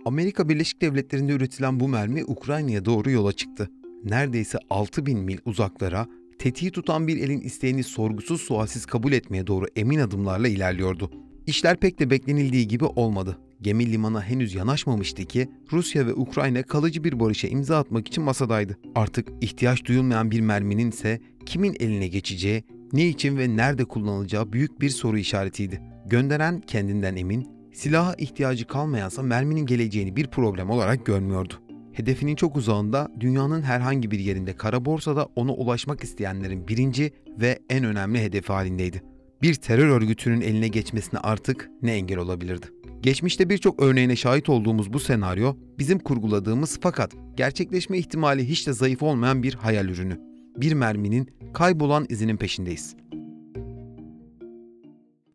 Amerika Birleşik Devletleri'nde üretilen bu mermi Ukrayna'ya doğru yola çıktı. Neredeyse 6.000 mil uzaklara, tetiği tutan bir elin isteğini sorgusuz sualsiz kabul etmeye doğru emin adımlarla ilerliyordu. İşler pek de beklenildiği gibi olmadı. Gemi limana henüz yanaşmamıştı ki Rusya ve Ukrayna kalıcı bir barışa imza atmak için masadaydı. Artık ihtiyaç duyulmayan bir merminin ise kimin eline geçeceği, ne için ve nerede kullanılacağı büyük bir soru işaretiydi. Gönderen kendinden emin, silaha ihtiyacı kalmayansa merminin geleceğini bir problem olarak görmüyordu. Hedefinin çok uzağında, dünyanın herhangi bir yerinde kara borsada ona ulaşmak isteyenlerin birinci ve en önemli hedefi halindeydi. Bir terör örgütünün eline geçmesine artık ne engel olabilirdi? Geçmişte birçok örneğine şahit olduğumuz bu senaryo, bizim kurguladığımız fakat gerçekleşme ihtimali hiç de zayıf olmayan bir hayal ürünü. Bir merminin kaybolan izinin peşindeyiz.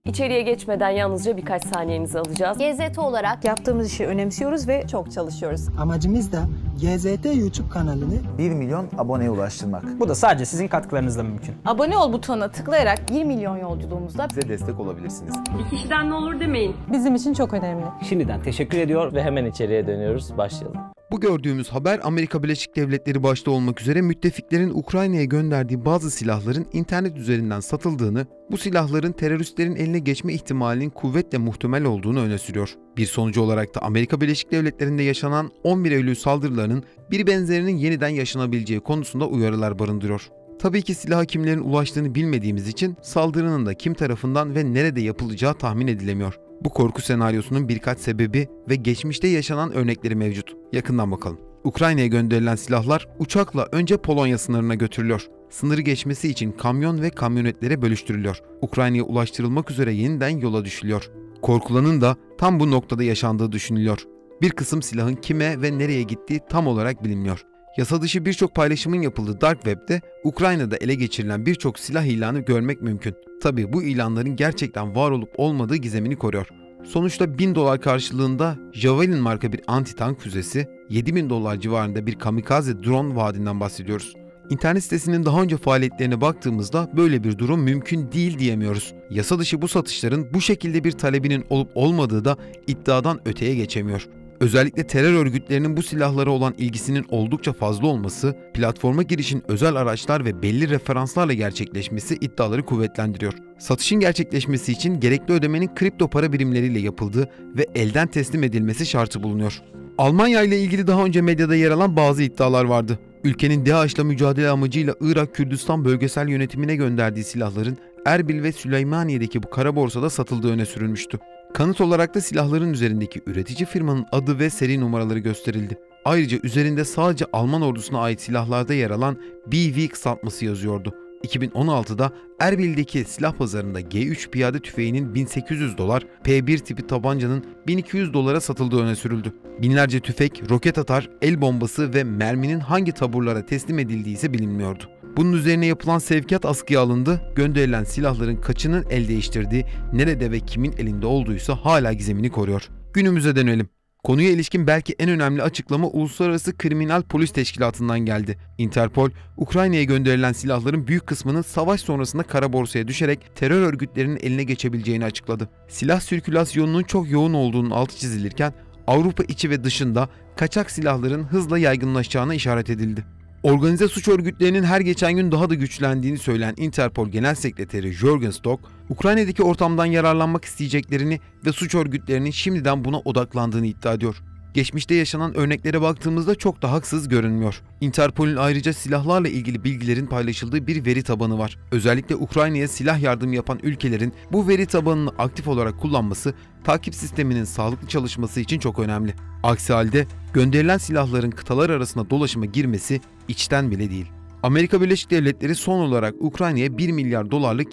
İçeriye geçmeden yalnızca birkaç saniyenizi alacağız. GZT olarak yaptığımız işi önemsiyoruz ve çok çalışıyoruz. Amacımız da GZT YouTube kanalını 1 milyon aboneye ulaştırmak. Bu da sadece sizin katkılarınızla mümkün. Abone ol butonuna tıklayarak 1 milyon yolculuğumuzda Bize destek olabilirsiniz. Bir kişiden ne olur demeyin. bizim için çok önemli. Şimdiden teşekkür ediyor ve hemen içeriye dönüyoruz. Başlayalım. Bu gördüğümüz haber Amerika Birleşik Devletleri başta olmak üzere müttefiklerin Ukrayna'ya gönderdiği bazı silahların internet üzerinden satıldığını, bu silahların teröristlerin eline geçme ihtimalinin kuvvetle muhtemel olduğunu öne sürüyor. Bir sonucu olarak da Amerika Birleşik Devletleri'nde yaşanan 11 Eylül saldırılarının bir benzerinin yeniden yaşanabileceği konusunda uyarılar barındırıyor. Tabii ki silaha kimlerin ulaştığını bilmediğimiz için saldırının da kim tarafından ve nerede yapılacağı tahmin edilemiyor. Bu korku senaryosunun birkaç sebebi ve geçmişte yaşanan örnekleri mevcut. Yakından bakalım. Ukrayna'ya gönderilen silahlar uçakla önce Polonya sınırına götürülüyor. Sınırı geçmesi için kamyon ve kamyonetlere bölüştürülüyor. Ukrayna'ya ulaştırılmak üzere yeniden yola düşülüyor. Korkulanın da tam bu noktada yaşandığı düşünülüyor. Bir kısım silahın kime ve nereye gittiği tam olarak bilinmiyor. Yasa dışı birçok paylaşımın yapıldığı Dark Web'de Ukrayna'da ele geçirilen birçok silah ilanı görmek mümkün. Tabii bu ilanların gerçekten var olup olmadığı gizemini koruyor. Sonuçta $1000 karşılığında Javelin marka bir anti-tank füzesi, $7000 civarında bir kamikaze drone vaadinden bahsediyoruz. İnternet sitesinin daha önce faaliyetlerine baktığımızda böyle bir durum mümkün değil diyemiyoruz. Yasa dışı bu satışların bu şekilde bir talebinin olup olmadığı da iddiadan öteye geçemiyor. Özellikle terör örgütlerinin bu silahlara olan ilgisinin oldukça fazla olması, platforma girişin özel araçlar ve belli referanslarla gerçekleşmesi iddiaları kuvvetlendiriyor. Satışın gerçekleşmesi için gerekli ödemenin kripto para birimleriyle yapıldığı ve elden teslim edilmesi şartı bulunuyor. Almanya ile ilgili daha önce medyada yer alan bazı iddialar vardı. Ülkenin DAEŞ'la mücadele amacıyla Irak Kürdistan bölgesel yönetimine gönderdiği silahların Erbil ve Süleymaniye'deki bu kara borsada satıldığı öne sürülmüştü. Kanıt olarak da silahların üzerindeki üretici firmanın adı ve seri numaraları gösterildi. Ayrıca üzerinde sadece Alman ordusuna ait silahlarda yer alan BV kısaltması yazıyordu. 2016'da Erbil'deki silah pazarında G3 piyade tüfeğinin $1800, P1 tipi tabancanın $1200 satıldığı öne sürüldü. Binlerce tüfek, roket atar, el bombası ve merminin hangi taburlara teslim edildiği ise bilinmiyordu. Bunun üzerine yapılan sevkiyat askıya alındı, gönderilen silahların kaçının el değiştirdiği, nerede ve kimin elinde olduysa hala gizemini koruyor. Günümüze dönelim. Konuya ilişkin belki en önemli açıklama Uluslararası Kriminal Polis Teşkilatı'ndan geldi. Interpol, Ukrayna'ya gönderilen silahların büyük kısmının savaş sonrasında kara borsaya düşerek terör örgütlerinin eline geçebileceğini açıkladı. Silah sirkülasyonunun çok yoğun olduğunun altı çizilirken, Avrupa içi ve dışında kaçak silahların hızla yaygınlaşacağına işaret edildi. Organize suç örgütlerinin her geçen gün daha da güçlendiğini söyleyen Interpol Genel Sekreteri Jürgen Stock, Ukrayna'daki ortamdan yararlanmak isteyeceklerini ve suç örgütlerinin şimdiden buna odaklandığını iddia ediyor. Geçmişte yaşanan örneklere baktığımızda çok da haksız görünmüyor. Interpol'ün ayrıca silahlarla ilgili bilgilerin paylaşıldığı bir veri tabanı var. Özellikle Ukrayna'ya silah yardımı yapan ülkelerin bu veri tabanını aktif olarak kullanması, takip sisteminin sağlıklı çalışması için çok önemli. Aksi halde gönderilen silahların kıtalar arasında dolaşıma girmesi içten bile değil. Amerika Birleşik Devletleri son olarak Ukrayna'ya $1 milyar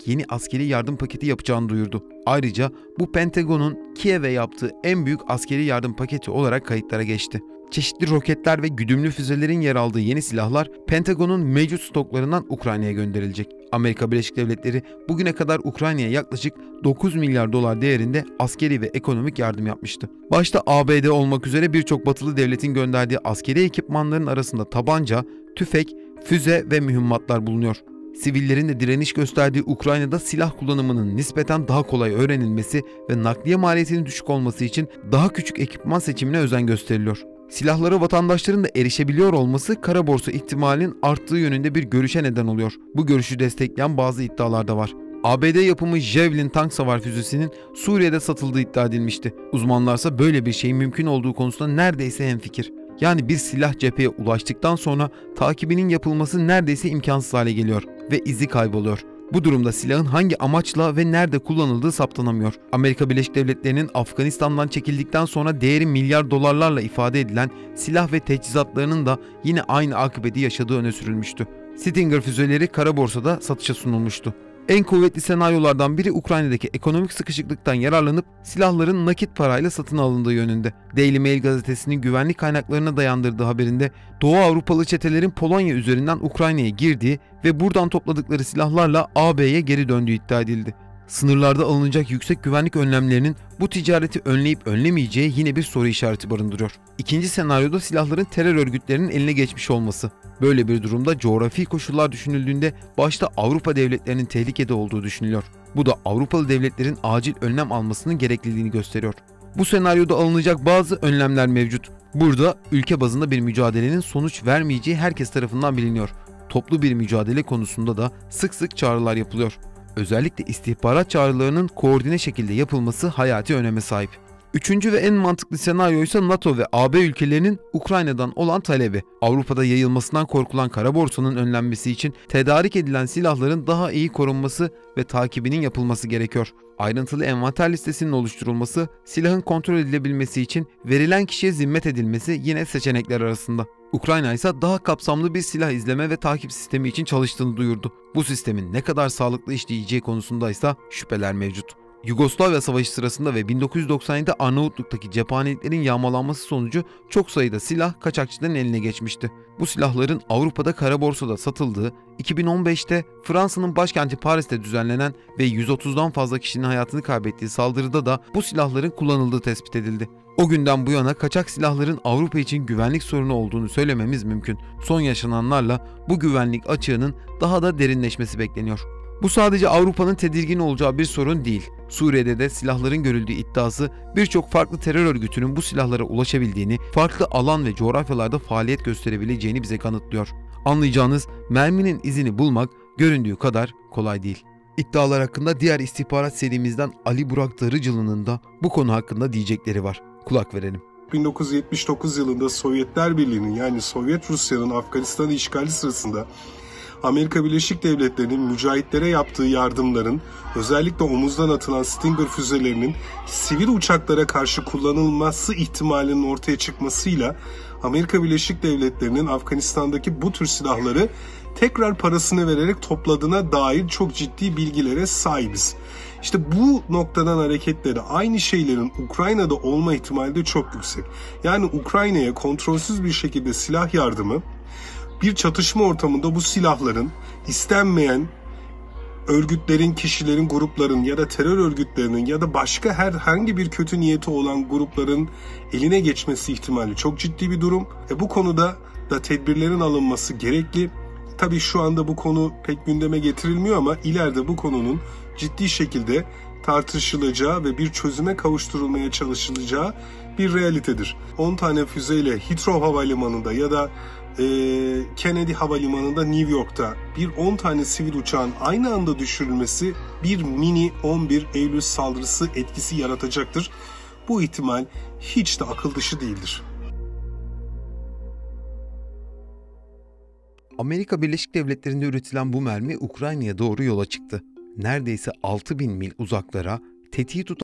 yeni askeri yardım paketi yapacağını duyurdu. Ayrıca bu Pentagon'un Kiev'e yaptığı en büyük askeri yardım paketi olarak kayıtlara geçti. Çeşitli roketler ve güdümlü füzelerin yer aldığı yeni silahlar Pentagon'un mevcut stoklarından Ukrayna'ya gönderilecek. Amerika Birleşik Devletleri bugüne kadar Ukrayna'ya yaklaşık $9 milyar değerinde askeri ve ekonomik yardım yapmıştı. Başta ABD olmak üzere birçok batılı devletin gönderdiği askeri ekipmanların arasında tabanca, tüfek, füze ve mühimmatlar bulunuyor. Sivillerin de direniş gösterdiği Ukrayna'da silah kullanımının nispeten daha kolay öğrenilmesi ve nakliye maliyetinin düşük olması için daha küçük ekipman seçimine özen gösteriliyor. Silahlara vatandaşların da erişebiliyor olması kara borsa ihtimalinin arttığı yönünde bir görüşe neden oluyor. Bu görüşü destekleyen bazı iddialar da var. ABD yapımı Javelin tank savar füzesinin Suriye'de satıldığı iddia edilmişti. Uzmanlarsa böyle bir şeyin mümkün olduğu konusunda neredeyse hemfikir. Yani bir silah cepheye ulaştıktan sonra takibinin yapılması neredeyse imkansız hale geliyor ve izi kayboluyor. Bu durumda silahın hangi amaçla ve nerede kullanıldığı saptanamıyor. Amerika Birleşik Devletleri'nin Afganistan'dan çekildikten sonra değeri milyar dolarlarla ifade edilen silah ve teçhizatlarının da yine aynı akıbeti yaşadığı öne sürülmüştü. Stinger füzeleri kara borsada satışa sunulmuştu. En kuvvetli senaryolardan biri Ukrayna'daki ekonomik sıkışıklıktan yararlanıp silahların nakit parayla satın alındığı yönünde. Daily Mail gazetesinin güvenlik kaynaklarına dayandırdığı haberinde Doğu Avrupalı çetelerin Polonya üzerinden Ukrayna'ya girdiği ve buradan topladıkları silahlarla AB'ye geri döndüğü iddia edildi. Sınırlarda alınacak yüksek güvenlik önlemlerinin bu ticareti önleyip önlemeyeceği yine bir soru işareti barındırıyor. İkinci senaryoda silahların terör örgütlerinin eline geçmiş olması. Böyle bir durumda coğrafi koşullar düşünüldüğünde başta Avrupa devletlerinin tehlikede olduğu düşünülüyor. Bu da Avrupalı devletlerin acil önlem almasının gerekliliğini gösteriyor. Bu senaryoda alınacak bazı önlemler mevcut. Burada ülke bazında bir mücadelenin sonuç vermeyeceği herkes tarafından biliniyor. Toplu bir mücadele konusunda da sık sık çağrılar yapılıyor. Özellikle istihbarat çağrılarının koordine şekilde yapılması hayati öneme sahip. Üçüncü ve en mantıklı senaryo ise NATO ve AB ülkelerinin Ukrayna'dan olan talebi. Avrupa'da yayılmasından korkulan kara borsanın önlenmesi için tedarik edilen silahların daha iyi korunması ve takibinin yapılması gerekiyor. Ayrıntılı envanter listesinin oluşturulması, silahın kontrol edilebilmesi için verilen kişiye zimmet edilmesi yine seçenekler arasında. Ukrayna ise daha kapsamlı bir silah izleme ve takip sistemi için çalıştığını duyurdu. Bu sistemin ne kadar sağlıklı işleyeceği konusunda ise şüpheler mevcut. Yugoslavya Savaşı sırasında ve 1997'de Arnavutluk'taki cephaneliklerin yağmalanması sonucu çok sayıda silah kaçakçıların eline geçmişti. Bu silahların Avrupa'da kara borsada satıldığı, 2015'te Fransa'nın başkenti Paris'te düzenlenen ve 130'dan fazla kişinin hayatını kaybettiği saldırıda da bu silahların kullanıldığı tespit edildi. O günden bu yana kaçak silahların Avrupa için güvenlik sorunu olduğunu söylememiz mümkün. Son yaşananlarla bu güvenlik açığının daha da derinleşmesi bekleniyor. Bu sadece Avrupa'nın tedirgin olacağı bir sorun değil. Suriye'de de silahların görüldüğü iddiası birçok farklı terör örgütünün bu silahlara ulaşabildiğini, farklı alan ve coğrafyalarda faaliyet gösterebileceğini bize kanıtlıyor. Anlayacağınız merminin izini bulmak göründüğü kadar kolay değil. İddialar hakkında diğer istihbarat serimizden Ali Burak Darıcılı'nın da bu konu hakkında diyecekleri var. Kulak verelim. 1979 yılında Sovyetler Birliği'nin yani Sovyet Rusya'nın Afganistan'ı işgali sırasında Amerika Birleşik Devletleri'nin mücahitlere yaptığı yardımların özellikle omuzdan atılan Stinger füzelerinin sivil uçaklara karşı kullanılması ihtimalinin ortaya çıkmasıyla Amerika Birleşik Devletleri'nin Afganistan'daki bu tür silahları tekrar parasını vererek topladığına dair çok ciddi bilgilere sahibiz. İşte bu noktadan hareketle aynı şeylerin Ukrayna'da olma ihtimali de çok yüksek. Yani Ukrayna'ya kontrolsüz bir şekilde silah yardımı, bir çatışma ortamında bu silahların istenmeyen örgütlerin, kişilerin, grupların ya da terör örgütlerinin ya da başka herhangi bir kötü niyeti olan grupların eline geçmesi ihtimali çok ciddi bir durum. Bu konuda da tedbirlerin alınması gerekli. Tabii şu anda bu konu pek gündeme getirilmiyor ama ileride bu konunun ciddi şekilde tartışılacağı ve bir çözüme kavuşturulmaya çalışılacağı bir realitedir. 10 tane füzeyle Heathrow Havalimanı'nda ya da Kennedy Havalimanı'nda New York'ta bir 10 tane sivil uçağın aynı anda düşürülmesi bir mini 11 Eylül saldırısı etkisi yaratacaktır. Bu ihtimal hiç de akıl dışı değildir. Amerika Birleşik Devletleri'nde üretilen bu mermi Ukrayna'ya doğru yola çıktı. Neredeyse 6000 mil uzaklara tetiği tutan